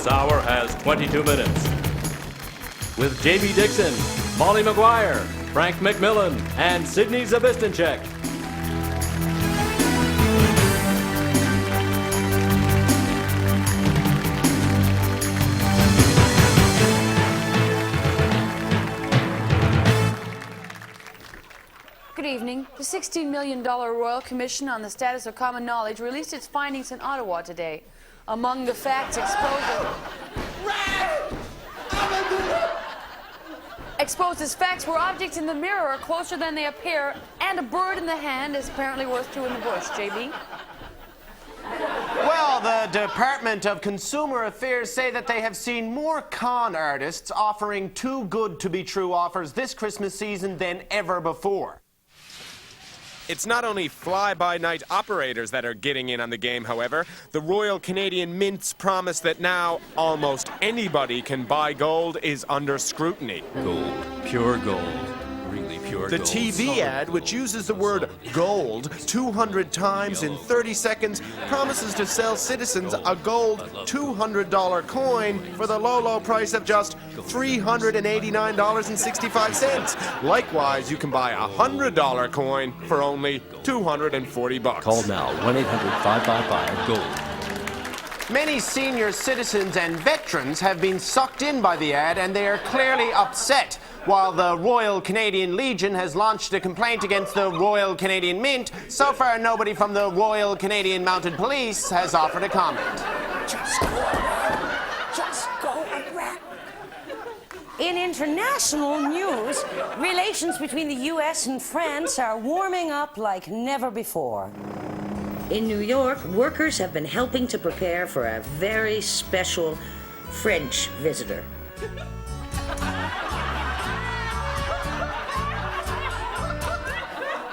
This hour has 22 minutes. With Jamie Dixon, Molly McGuire, Frank McMillan, and Sydney Zabistanchek. Good evening. The $16 million Royal Commission on the Status of Common Knowledge released its findings in Ottawa today. Among the facts exposed as facts were objects in the mirror are closer than they appear, and a bird in the hand is apparently worth two in the bush. JB? Well, the Department of Consumer Affairs say that they have seen more con artists offering too good to be true offers this Christmas season than ever before. It's not only fly-by-night operators that are getting in on the game, however. The Royal Canadian Mint's promise that now almost anybody can buy gold is under scrutiny. Gold. Pure gold. Really pure The gold. TV ad, which uses the word gold 200 times in 30 seconds, promises to sell citizens a gold $200 coin for the low, low price of just $389.65. Likewise, you can buy a $100 coin for only $240. Call now, 1-800-555-GOLD. Many senior citizens and veterans have been sucked in by the ad, and they are clearly upset. While the Royal Canadian Legion has launched a complaint against the Royal Canadian Mint, so far nobody from the Royal Canadian Mounted Police has offered a comment. Just go around. In international news, relations between the U.S. and France are warming up like never before. In New York, workers have been helping to prepare for a very special French visitor.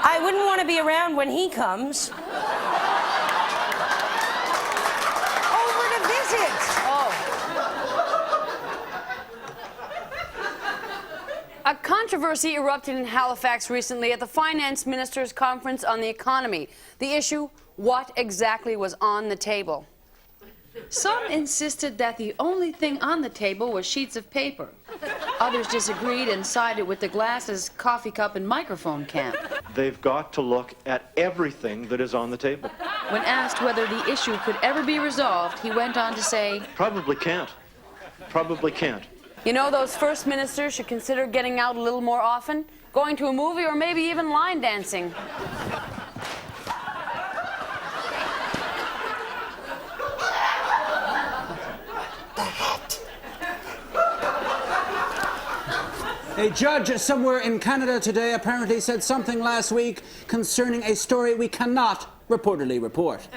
I wouldn't want to be around when he comes. Over to visit. A controversy erupted in Halifax recently at the Finance Ministers' Conference on the Economy. The issue, what exactly was on the table? Some insisted that the only thing on the table was sheets of paper. Others disagreed and sided with the glasses, coffee cup, and microphone camp. They've got to look at everything that is on the table. When asked whether the issue could ever be resolved, he went on to say, Probably can't. Probably can't. you know, those first ministers should consider getting out a little more often, going to a movie, or maybe even line dancing. A judge somewhere in Canada today apparently said something last week concerning a story we cannot reportedly report.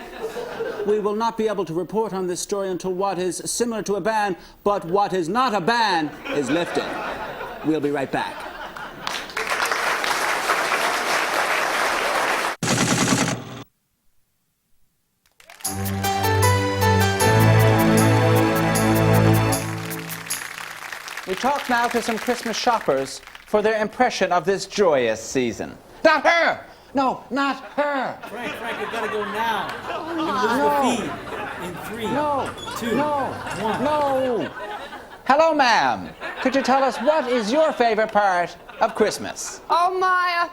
We will not be able to report on this story until what is similar to a ban, but what is not a ban, is lifted. We'll be right back. We talk now to some Christmas shoppers for their impression of this joyous season. Not her! No, not her! Frank, you've got to go now. No. In 3, No. 2, No. 1. No! Hello, ma'am. Could you tell us what is your favorite part of Christmas? Oh my,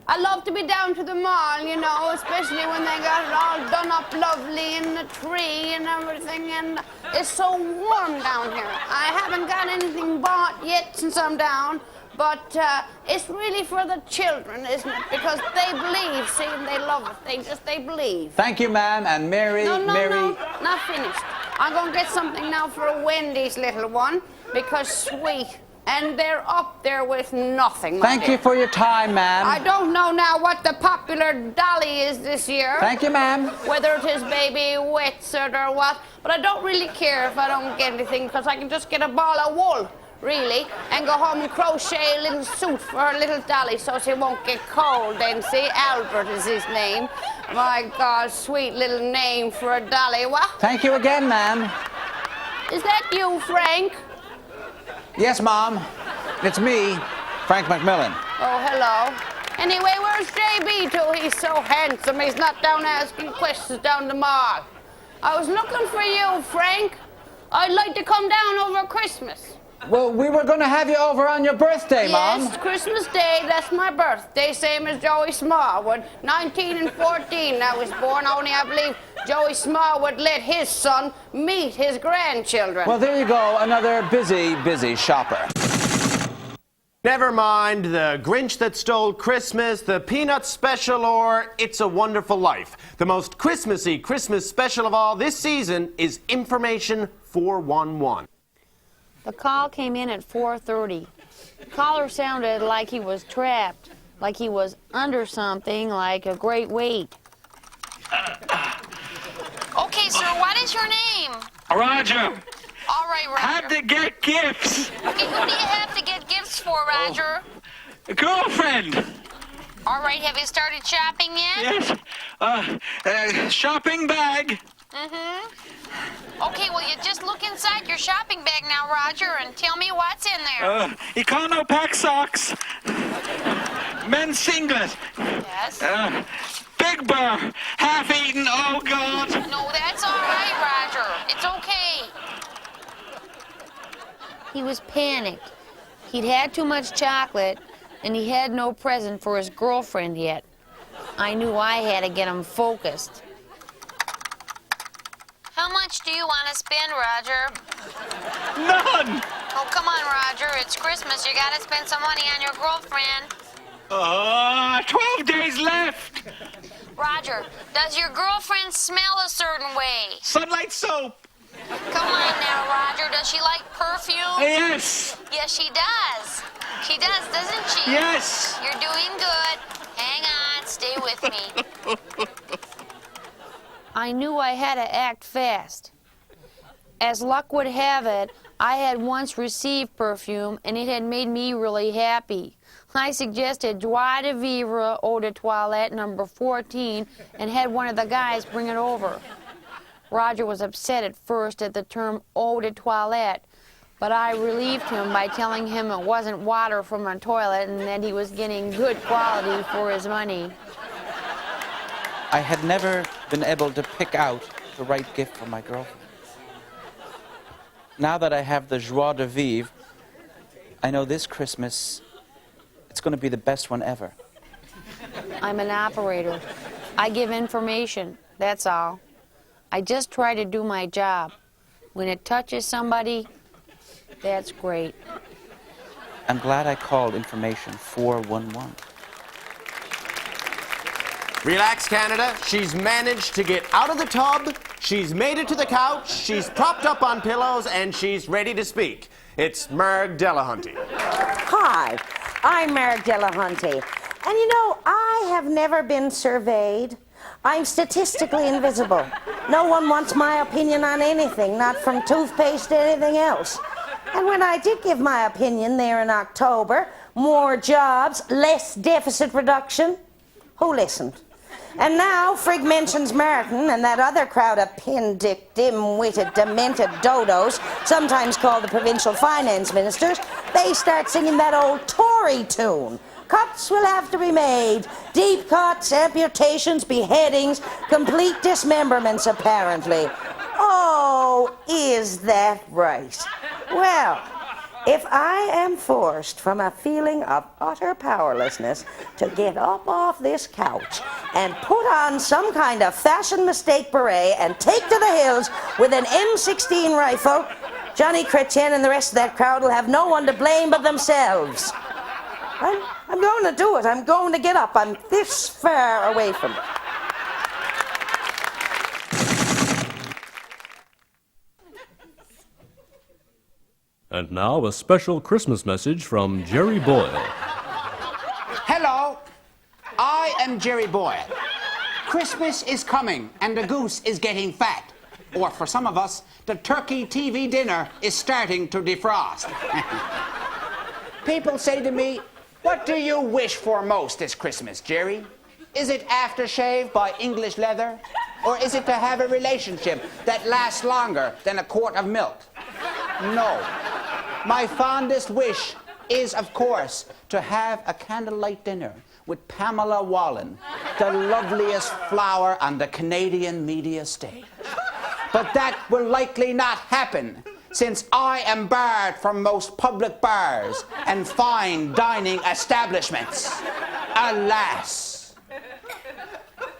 I love to be down to the mall, you know, especially when they got it all done up lovely in the tree and everything, and it's so warm down here. I haven't got anything bought yet since I'm down, but it's really for the children, isn't it? Because they believe, see, and they love it. They believe. Thank you, ma'am, and Mary. No, not finished. I'm going to get something now for a Wendy's little one, because sweet. And they're up there with nothing. Thank you for your time, ma'am. I don't know now what the popular dolly is this year. Thank you, ma'am. Whether it is baby wetsuit or what. But I don't really care if I don't get anything, because I can just get a ball of wool, really, and go home and crochet a little suit for her little dolly so she won't get cold then, see? Albert is his name. My God, sweet little name for a dolly. What? Thank you again, ma'am. Is that you, Frank? Yes, Mom. It's me, Frank McMillan. Oh, hello. Anyway, where's JB to? He's so handsome. He's not down asking questions down the mall. I was looking for you, Frank. I'd like to come down over Christmas. Well, we were going to have you over on your birthday, Mom. Yes, Christmas Day, that's my birthday, same as Joey Smallwood. 19 and 14, I was born, only I believe Joey Smallwood let his son meet his grandchildren. Well, there you go, another busy shopper. Never mind the Grinch That Stole Christmas, the Peanuts Special, or It's a Wonderful Life. The most Christmassy Christmas special of all this season is Information 411. The call came in at 4:30. The caller sounded like he was trapped, like he was under something, like a great weight. Okay, sir, what is your name? Roger. All right, Roger. Had to get gifts. Okay, who do you have to get gifts for, Roger? A girlfriend. All right, have you started shopping yet? Yes. Shopping bag. Mm-hmm. Okay, well, you just look inside your shopping bag now, Roger, and tell me what's in there. Econo pack socks. Men's singlet. Yes? Big Burr. Half-eaten. Oh, God. No, that's all right, Roger. It's okay. He was panicked. He'd had too much chocolate, and he had no present for his girlfriend yet. I knew I had to get him focused. How much do you want to spend, Roger? None. Oh, come on, Roger. It's Christmas. You got to spend some money on your girlfriend. 12 days left. Roger, does your girlfriend smell a certain way? Sunlight soap. Come on now, Roger. Does she like perfume? Yes. Yes, she does. She does, doesn't she? Yes. You're doing good. Hang on. Stay with me. I knew I had to act fast. As luck would have it, I had once received perfume, and it had made me really happy. I suggested Joie de Vivre Eau de Toilette number 14 and had one of the guys bring it over. Roger was upset at first at the term eau de toilette, but I relieved him by telling him it wasn't water from a toilet and that he was getting good quality for his money. I had never been able to pick out the right gift for my girlfriend. Now that I have the joie de vivre, I know this Christmas it's going to be the best one ever. I'm an operator. I give information, that's all. I just try to do my job. When it touches somebody, that's great. I'm glad I called Information 411. Relax, Canada. She's managed to get out of the tub, she's made it to the couch, she's propped up on pillows, and she's ready to speak. It's Marg Delahunty. Hi, I'm Marg Delahunty. And you know, I have never been surveyed. I'm statistically invisible. No one wants my opinion on anything, not from toothpaste to anything else. And when I did give my opinion there in October, more jobs, less deficit reduction, who listened? And now Frigg mentions Martin and that other crowd of pin-dick, dim-witted, demented dodos, sometimes called the provincial finance ministers. They start singing that old Tory tune. Cuts will have to be made. Deep cuts, amputations, beheadings, complete dismemberments, apparently. Oh, is that right? Well, if I am forced from a feeling of utter powerlessness to get up off this couch and put on some kind of fashion mistake beret and take to the hills with an M16 rifle, Johnny Chrétien and the rest of that crowd will have no one to blame but themselves. I'm going to do it. I'm going to get up. I'm this far away from it. And now a special Christmas message from Jerry Boyle. Hello, I am Jerry Boyle. Christmas is coming and the goose is getting fat. Or for some of us, the turkey TV dinner is starting to defrost. People say to me, what do you wish for most this Christmas, Jerry? Is it aftershave by English Leather? Or is it to have a relationship that lasts longer than a quart of milk? No. My fondest wish is, of course, to have a candlelight dinner with Pamela Wallen, the loveliest flower on the Canadian media stage. But that will likely not happen, since I am barred from most public bars and fine dining establishments. Alas.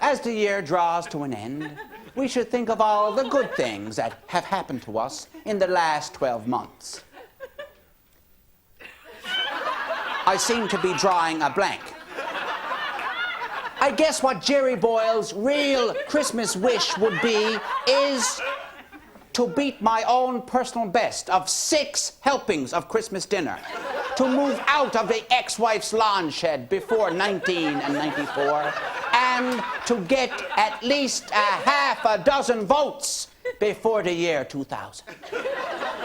As the year draws to an end, we should think of all the good things that have happened to us in the last 12 months. I seem to be drawing a blank. I guess what Jerry Boyle's real Christmas wish would be is to beat my own personal best of 6 helpings of Christmas dinner, to move out of the ex-wife's lawn shed before 1994, and to get at least a half a votes before the year 2000.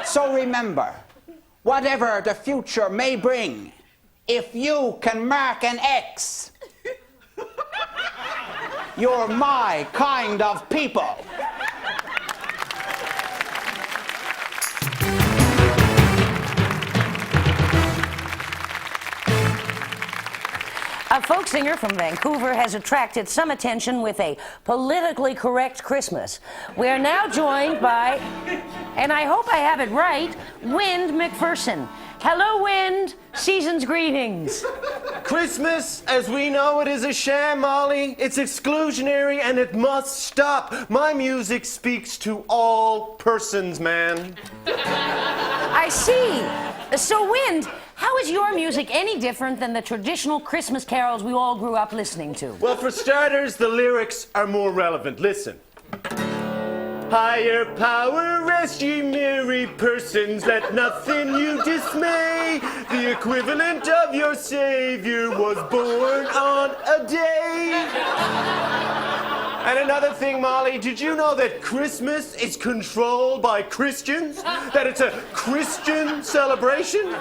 So remember, whatever the future may bring, if you can mark an X, you're my kind of people. A folk singer from Vancouver has attracted some attention with a politically correct Christmas. We are now joined by, and I hope I have it right, Wind McPherson. Hello, Wind. Season's greetings. Christmas, as we know it, is a sham, Molly. It's exclusionary and it must stop. My music speaks to all persons, man. I see. So, Wind, how is your music any different than the traditional Christmas carols we all grew up listening to? Well, for starters, the lyrics are more relevant. Listen. Higher power, rest ye merry persons, let nothing you dismay. The equivalent of your Savior was born on a day. And another thing, Molly, did you know that Christmas is controlled by Christians? That it's a Christian celebration?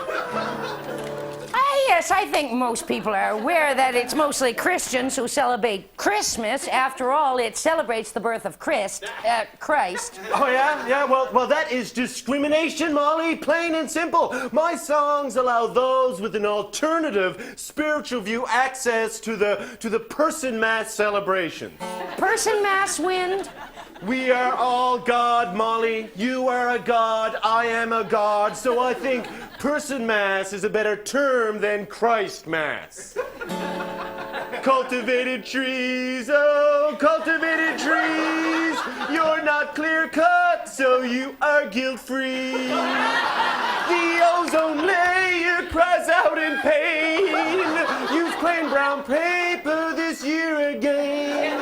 Yes, I think most people are aware that it's mostly Christians who celebrate Christmas. After all, it celebrates the birth of Christ. Oh, yeah? Yeah, well, that is discrimination, Molly, plain and simple. My songs allow those with an alternative spiritual view access to the person mass celebrations. Person mass, Wind? We are all God, Molly. You are a God, I am a God, so I think person mass is a better term than Christ mass. Cultivated trees, oh, cultivated trees, you're not clear-cut, so you are guilt-free. The ozone layer cries out in pain. Use plain brown paper this year again.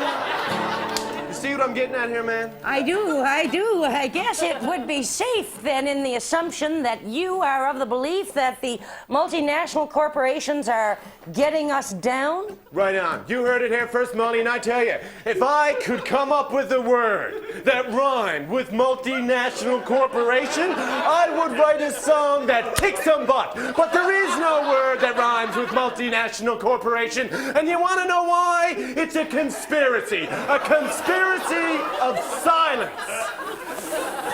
See what I'm getting at here, man? I do. I guess it would be safe then in the assumption that you are of the belief that the multinational corporations are getting us down? Right on. You heard it here first, Molly, and I tell you, if I could come up with a word that rhymed with multinational corporation, I would write a song that kicks some butt. But there is no word that rhymes with multinational corporation, and you want to know why? It's a conspiracy. A conspiracy of silence.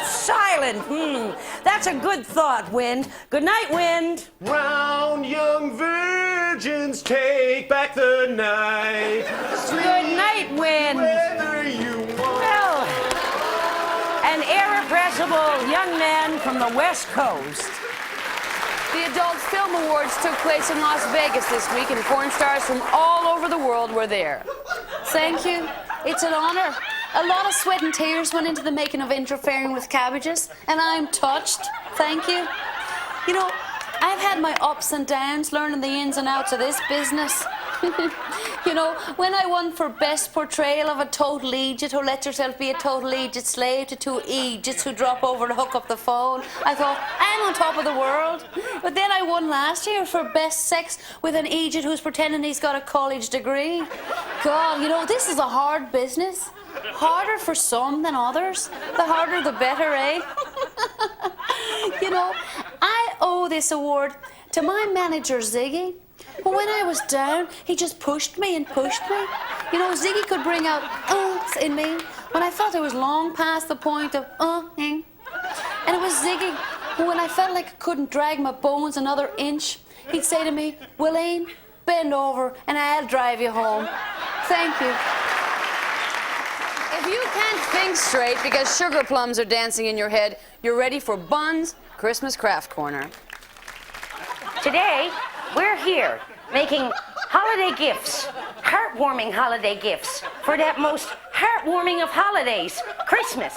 Silent. That's a good thought, Wind. Good night, Wind. Round young virgins, take back the night. Good night, Wind. Whether you want. Well, an irrepressible young man from the West Coast. The Adult Film Awards took place in Las Vegas this week, and porn stars from all over the world were there. Thank you. It's an honor. A lot of sweat and tears went into the making of Interfering with Cabbages, and I'm touched. Thank you. You know, I've had my ups and downs learning the ins and outs of this business. You know, when I won for Best Portrayal of a Total Egypt who lets herself be a total Egypt slave to 2 Egypts who drop over to hook up the phone, I thought, I'm on top of the world. But then I won last year for Best Sex with an Egypt who's pretending he's got a college degree. God, you know, this is a hard business. Harder for some than others. The harder the better, eh? You know, I owe this award to my manager, Ziggy. But when I was down, he just pushed me and pushed me. You know, Ziggy could bring out in me when I felt I was long past the point of And it was Ziggy who, when I felt like I couldn't drag my bones another inch, he'd say to me, Willeen, bend over and I'll drive you home. Thank you. If you can't think straight because sugar plums are dancing in your head, you're ready for Bun's Christmas Craft Corner. Today, we're here making holiday gifts, heartwarming holiday gifts for that most heartwarming of holidays, Christmas.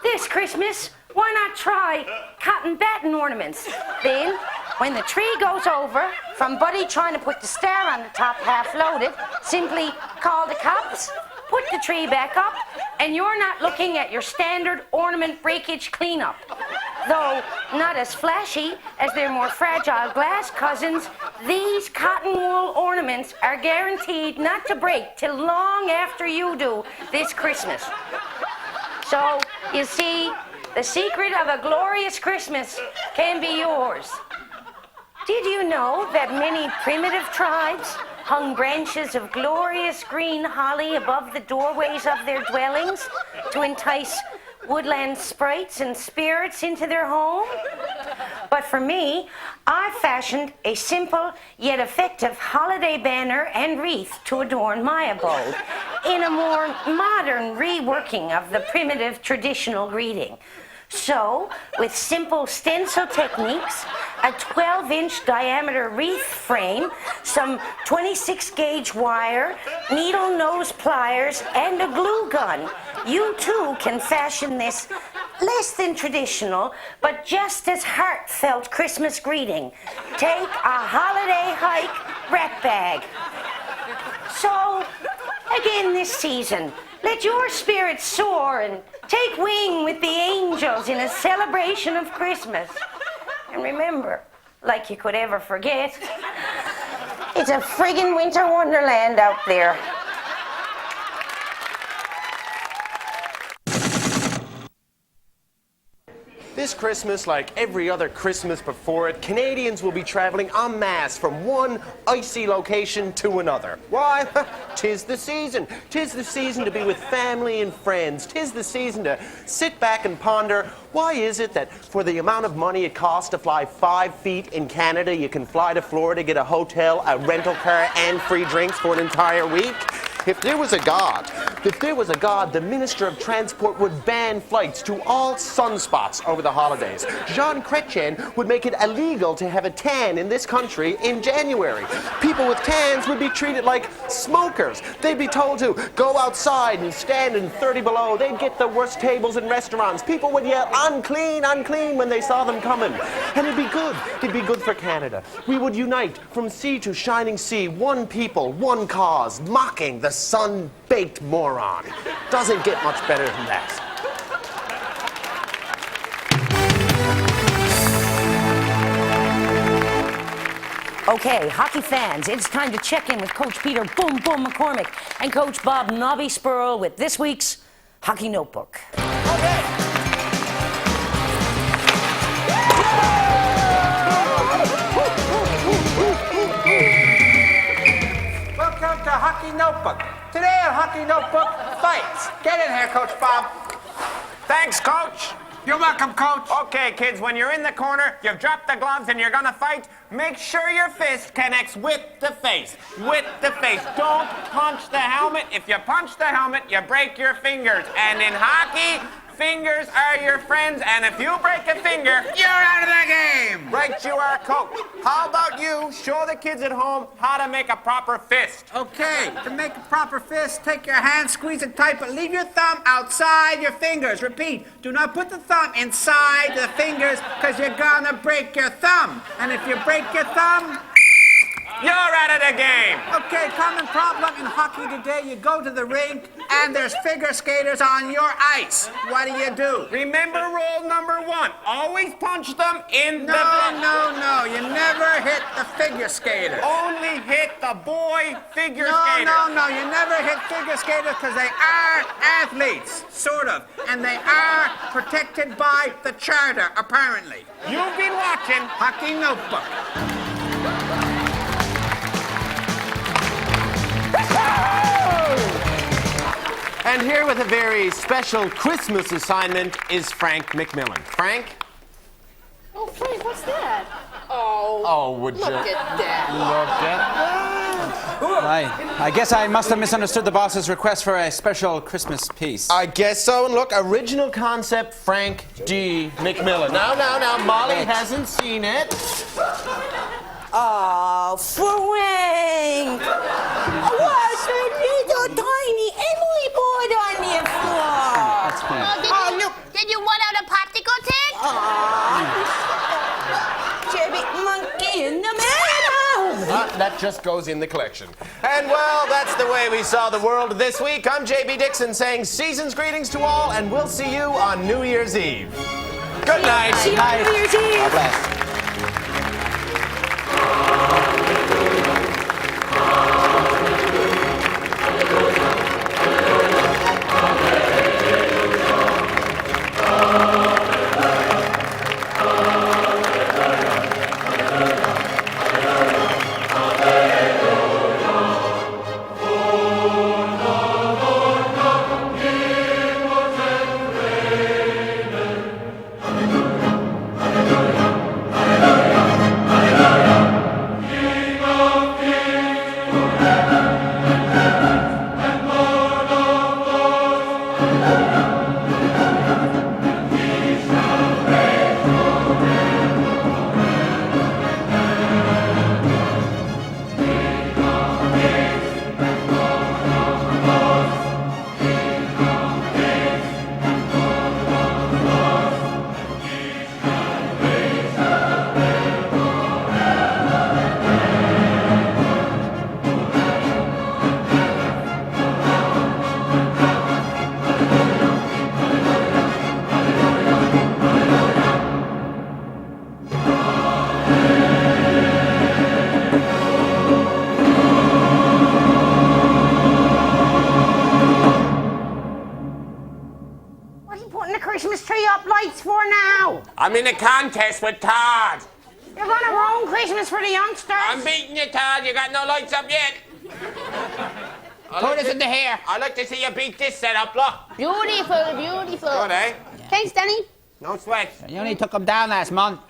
This Christmas, why not try cotton batting ornaments? Then, when the tree goes over, from Buddy trying to put the star on the top half loaded, simply call the cops, put the tree back up, and you're not looking at your standard ornament breakage cleanup. Though not as flashy as their more fragile glass cousins, these cotton wool ornaments are guaranteed not to break till long after you do this Christmas. So, you see, the secret of a glorious Christmas can be yours. Did you know that many primitive tribes hung branches of glorious green holly above the doorways of their dwellings to entice woodland sprites and spirits into their home? But for me, I fashioned a simple yet effective holiday banner and wreath to adorn my abode in a more modern reworking of the primitive traditional greeting. So, with simple stencil techniques, a 12-inch diameter wreath frame, some 26-gauge wire, needle nose pliers, and a glue gun, you too can fashion this less than traditional, but just as heartfelt Christmas greeting. Take a holiday hike wrap bag. So, again this season, let your spirits soar and take wing with the angels in a celebration of Christmas. And remember, like you could ever forget, it's a friggin' winter wonderland out there. This Christmas, like every other Christmas before it, Canadians will be travelling en masse from one icy location to another. Why? 'Tis the season. 'Tis the season to be with family and friends. 'Tis the season to sit back and ponder, why is it that for the amount of money it costs to fly 5 feet in Canada, you can fly to Florida, get a hotel, a rental car, and free drinks for an entire week? If there was a God, the Minister of Transport would ban flights to all sunspots over the holidays. Jean Chrétien would make it illegal to have a tan in this country in January. People with tans would be treated like smokers. They'd be told to go outside and stand in 30 below. They'd get the worst tables in restaurants. People would yell, unclean, unclean, when they saw them coming. And it'd be good. It'd be good for Canada. We would unite from sea to shining sea, one people, one cause, mocking the sun-baked moron. Doesn't get much better than that. Okay, hockey fans, it's time to check in with Coach Peter Boom Boom McCormick and Coach Bob Nobby Spurl with this week's Hockey Notebook. Welcome to Hockey Notebook. Today on Hockey Notebook, fights. Get in here, Coach Bob. Thanks, Coach. You're welcome, Coach. Okay, kids, when you're in the corner, you've dropped the gloves and you're gonna fight, make sure your fist connects with the face. With the face. Don't punch the helmet. If you punch the helmet, you break your fingers. And in hockey, fingers are your friends, and if you break a finger, You're out of the game. right you are, Coach. How about you show the kids at home how to make a proper fist? Okay, to make a proper fist, take your hand, squeeze it tight, but leave your thumb outside your fingers. Repeat, do not put the thumb inside the fingers, because you're gonna break your thumb. And if you break your thumb, You're out of the game. okay, common problem in hockey today, you go to the rink and there's figure skaters on your ice. What do? Remember rule number 1. Always punch them in the No, you never hit the figure skater. Only hit the boy figure No, skater. you never hit figure skaters because they are athletes, sort of, and they are protected by the charter, apparently. You've been watching Hockey Notebook. And here with a very special Christmas assignment is Frank McMillan. Frank? Oh, Frank, what's that? Oh, would you? Look at that. Look at that. I guess I must have misunderstood the boss's request for a special Christmas piece. I guess so. And look, original concept, Frank D. McMillan. Now, Molly hasn't seen it. Oh, Frank! What's a little tiny Emily board on the floor? Did you want out a popsicle tin? Chubby monkey in the middle! That just goes in the collection. And well, that's the way we saw the world this week. I'm J.B. Dixon saying season's greetings to all, and we'll see you on New Year's Eve. Good night. See you on New Year's Eve. God bless. I'm in a contest with Todd. You're gonna ruin Christmas for the youngsters. I'm beating you, Todd. You got no lights up yet. Put us in the hair. I'd like to see you beat this setup, look. Beautiful, beautiful. Good, eh? Thanks, Danny. No sweat. You only took them down last month.